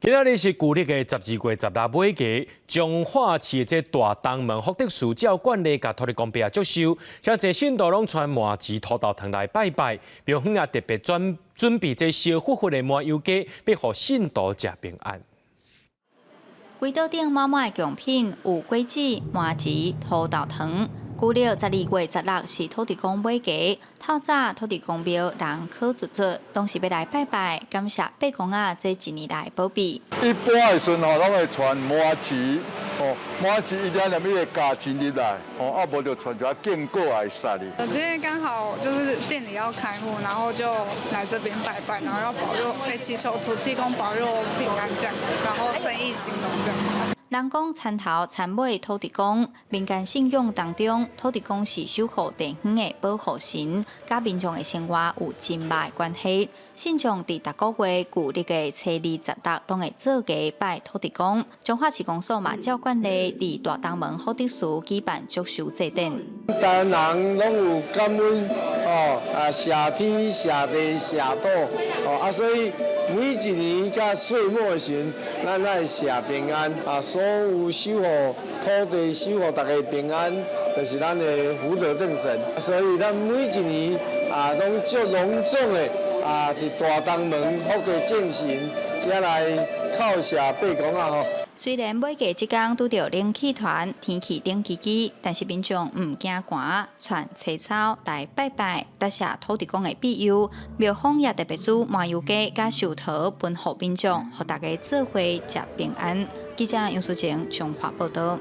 今仔日是旧历的12月16尾鸡，彰化市的大东门福德寺教管理甲土地公伯祝寿，像这信徒拢穿麻糍土豆汤来拜拜，庙方也特别准备这烧火火的麻油鸡，要互信徒食平安。柜道顶满满的贡品有粿子、麻糍、土豆汤。旧历12月16是土地公买鸡，透早土地公庙人口足足，当时要来拜拜，感谢伯公啊这一年来保庇。一般的时阵吼，拢会传麻糍，麻糍一点点迄个加钱入来，啊无就传一下坚果来杀哩。今天刚好就是店里要开幕，然后就来这边拜拜，然后要保佑，祈求土地公保佑平安这样，然后生意兴隆这样。人讲田头田尾土地公，民间信仰当中，土地公是守护地方的保护神，甲民众的生活有真密关系。信众伫逐个月旧历的初二16拢会做鸡拜土地公。彰化市公所嘛照惯例伫大东门福德寺举办祝寿祭典。台湾人拢有感恩谢天、谢地、谢土所以每一年甲岁末的时，咱来谢平安所有守护土地、守护大家平安，就是咱的福德正神。所以咱每一年拢足隆重的伫大东门福德正神，才来叩谢伯公虽然买鸡即天拄着冷气团，天气冷叽叽，但是民众唔惊寒，穿青草来拜拜，答谢土地公的庇佑。庙方也特别煮麻油鸡甲寿桃分互民众，互大家做伙食平安。记者杨淑晴彰化报道。